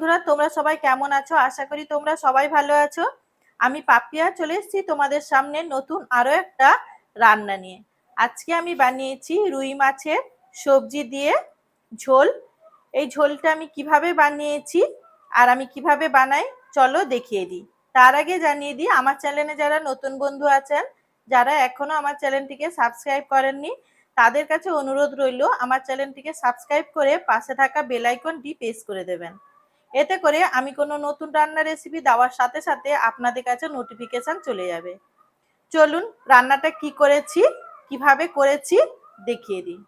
বন্ধুরা, তোমরা সবাই কেমন আছো? আশা করি তোমরা সবাই ভালো আছো। আমি পাপিয়া চলে এসেছি তোমাদের সামনে নতুন আরো একটা রান্না নিয়ে। আজকে আমি বানিয়েছি রুই মাছের সবজি দিয়ে ঝোল। এই ঝোলটা আমি কিভাবে বানিয়েছি আর আমি কিভাবে বানাই চলো দেখিয়ে দিই। তার আগে জানিয়ে দিই, আমার চ্যানেলে যারা নতুন বন্ধু আছেন, যারা এখনো আমার চ্যানেলটিকে সাবস্ক্রাইব করেননি, তাদের কাছে অনুরোধ রইল আমার চ্যানেলটিকে সাবস্ক্রাইব করে পাশে থাকা বেল আইকনটি প্রেস করে দেবেন। এতে করে আমি কোনো নতুন রান্নার রেসিপি দেওয়ার সাথে সাথে আপনাদের কাছে নোটিফিকেশন চলে যাবে। চলুন রান্নাটা কি করেছি, কিভাবে করেছি দেখিয়ে দিই।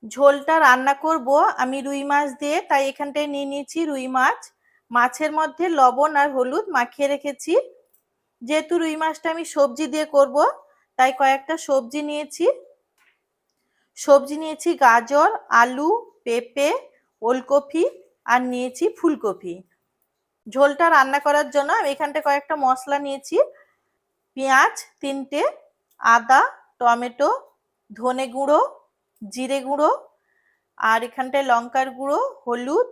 ঝোলটা রান্না করব আমি রুই মাছ দিয়ে, তাই এখানটায় নিয়ে নিয়েছি রুই মাছ। মাছের মধ্যে লবণ আর হলুদ মাখিয়ে রেখেছি। যেহেতু রুই মাছটা আমি সবজি দিয়ে করব, তাই কয়েকটা সবজি নিয়েছি গাজর, আলু, পেঁপে, ওলকপি আর নিয়েছি ফুলকপি। ঝোলটা রান্না করার জন্য আমি এখানটা কয়েকটা মশলা নিয়েছি। পেঁয়াজ 3টে, আদা, টমেটো, ধনে গুঁড়ো, জিরে গুঁড়ো, আর এখানটায় লঙ্কার গুঁড়ো, হলুদ,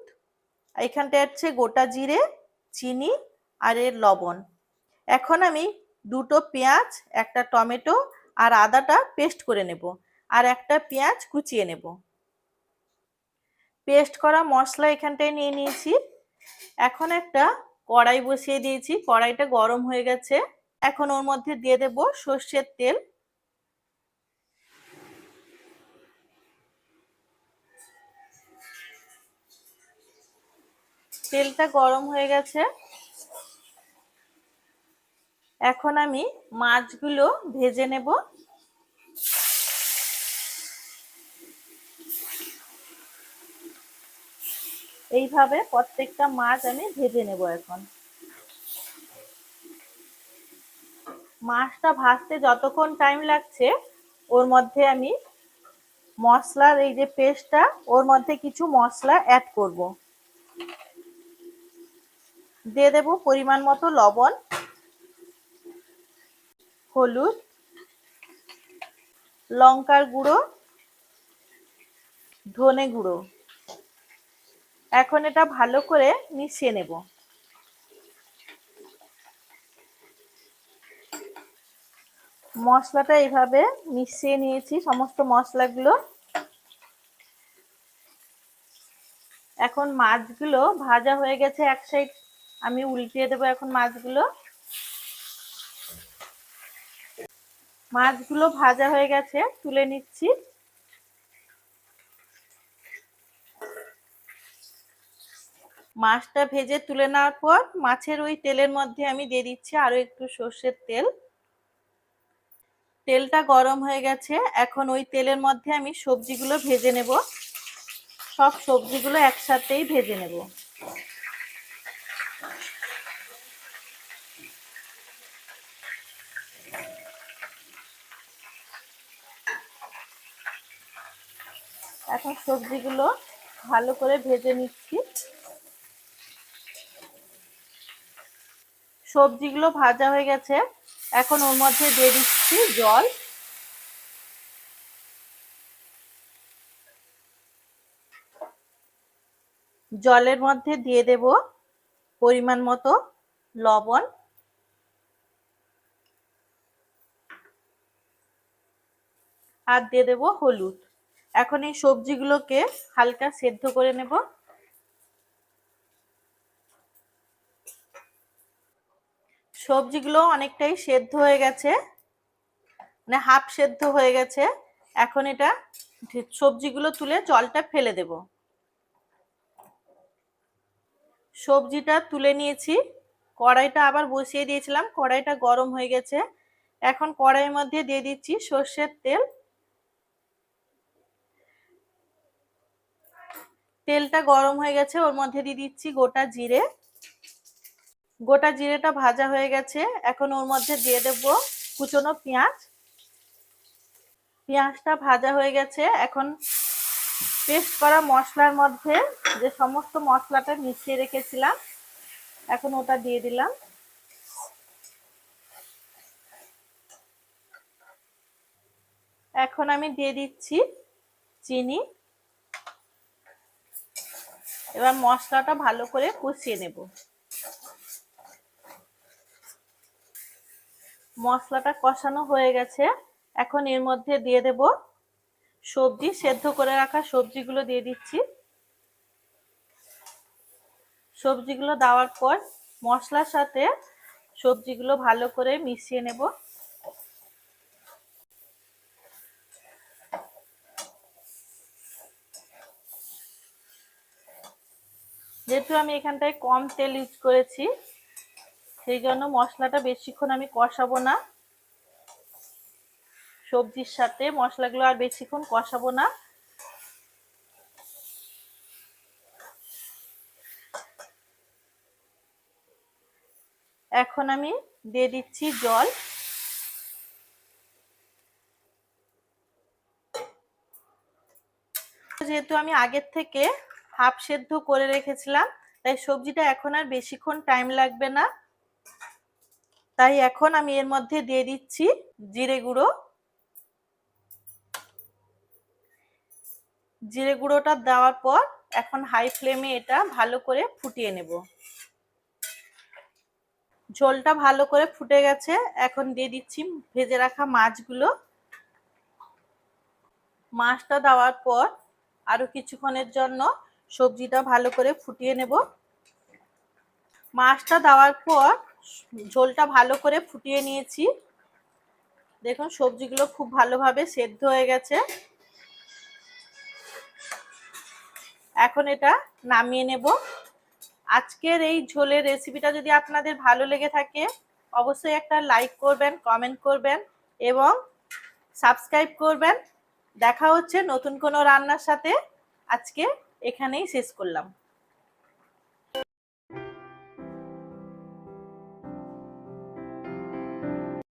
এখানটায় হচ্ছে গোটা জিরে, চিনি আর এর লবণ। এখন আমি 2টো পেঁয়াজ, একটা টমেটো আর আদাটা পেস্ট করে নেব, আর একটা পেঁয়াজ কুচিয়ে নেব। পেস্ট করা মশলা এখানটায় নিয়ে নিয়েছি। এখন একটা কড়াই বসিয়ে দিয়েছি, কড়াইটা গরম হয়ে গেছে। এখন ওর মধ্যে দিয়ে দেব সর্ষের তেল। তেলটা গরম হয়ে গেছে। এখন আমি মাছগুলো ভেজে নেব। এইভাবে প্রত্যেকটা মাছ আমি ভেজে নেব। এখন মাছটা ভাজতে যতক্ষণ টাইম লাগছে, ওর মধ্যে আমি মশলার এই যে পেস্টটা, ওর মধ্যে কিছু মশলা অ্যাড করব। দিয়ে দেব পরিমাণ মতো লবণ, হলুদ, লঙ্কার গুঁড়ো, ধনে গুঁড়ো। এখন এটা ভালো করে মিশিয়ে নেব। মশলাটা এইভাবে মিশিয়ে নিয়েছি সমস্ত মশলাগুলো। এখন মাছগুলো ভাজা হয়ে গেছে, এক সাইড আমি উল্টিয়ে দেবো। এখন মাছগুলো ভাজা হয়ে গেছে, তুলে নিচ্ছি। মাছটা ভেজে তুলে নেওয়ার পর মাছের ওই তেলের মধ্যে আমি দিয়ে দিচ্ছি আরো একটু সর্ষের তেল। তেলটা গরম হয়ে গেছে, এখন ওই তেলের মধ্যে আমি সবজিগুলো ভেজে নেব। সব সবজিগুলো একসাথেই ভেজে নেব। এখন সবজিগুলো ভালো করে ভেজে নিচ্ছি। সবজিগুলো ভাজা হয়ে গেছে, এখন ওর মধ্যে দিয়ে দিচ্ছি জল। জলের মধ্যে দিয়ে দেব পরিমাণ মতো লবণ, আর দিয়ে দেব হলুদ। এখন এই সবজিগুলোকে হালকা সেদ্ধ করে নেব। সবজিগুলো অনেকটাই সেদ্ধ হয়ে গেছে, মানে হাফ সেদ্ধ হয়ে গেছে। এখন এটা সবজিগুলো তুলে জলটা ফেলে দেব। সবজিটা তুলে নিয়েছি, কড়াইটা আবার বসিয়ে দিয়েছিলাম, কড়াইটা গরম হয়ে গেছে। এখন কড়াইয়ের মধ্যে দিয়ে দিচ্ছি সর্ষের তেল। তেলটা গরম হয়ে গেছে, ওর মধ্যে দিয়ে দিচ্ছি গোটা জিরে। গোটা জিরেটা ভাজা হয়ে গেছে, এখন ওর মধ্যে দিয়ে দেব কুচনো পেঁয়াজ। পেঁয়াজটা ভাজা হয়ে গেছে, এখন পেস্ট করা মশলার মধ্যে যে সমস্ত মশলাটা মিশিয়ে রেখেছিলাম, এখন ওটা দিয়ে দিলাম। এখন আমি দিয়ে দিচ্ছি চিনি। এবার মশলাটা ভালো করে কষিয়ে নেব। মশলাটা কষানো হয়ে গেছে, এখন এর মধ্যে দিয়ে দেব সবজি, সেদ্ধ করে রাখা সবজিগুলো দিয়ে দিচ্ছি। সবজিগুলো দেওয়ার পর মশলার সাথে সবজিগুলো ভালো করে মিশিয়ে নেব। যেহেতু আমি এখানটায় কম তেল ইউজ করেছি, সেই জন্য মশলাটা বেশিক্ষণ আমি কষাবো না। সবজির সাথে মশলাগুলো আর বেশিক্ষণ কষাবো না। এখন আমি দিয়ে দিচ্ছি জল। যেহেতু আমি আগের থেকে হাফ সেদ্ধ করে রেখেছিলাম, তাই সবজিটা এখন আর বেশিক্ষণ টাইম লাগবে না। তাই এখন আমি এর মধ্যে দিয়ে দিচ্ছি জিরে গুঁড়ো। জিরে গুঁড়োটা দেওয়ার পর এখন হাই ফ্লেমে এটা ভালো করে ফুটিয়ে নেব। ঝোলটা ভালো করে ফুটে গেছে, এখন দিয়ে দিচ্ছি ভেজে রাখা মাছগুলো। মাছটা দেওয়ার পর আরো কিছুক্ষণের জন্য সবজিটা ভালো করে ফুটিয়ে নেব। মাছটা দেওয়ার পর ঝোলটা ভালো করে ফুটিয়ে নিয়েছি। দেখুন সবজিগুলো খুব ভালোভাবে সেদ্ধ হয়ে গেছে। এখন এটা নামিয়ে নেব। আজকের এই ঝোলের রেসিপিটা যদি আপনাদের ভালো লেগে থাকে, অবশ্যই একটা লাইক করবেন, কমেন্ট করবেন এবং সাবস্ক্রাইব করবেন। দেখা হচ্ছে নতুন কোনো রান্নার সাথে। আজকে এখানেই শেষ করলাম।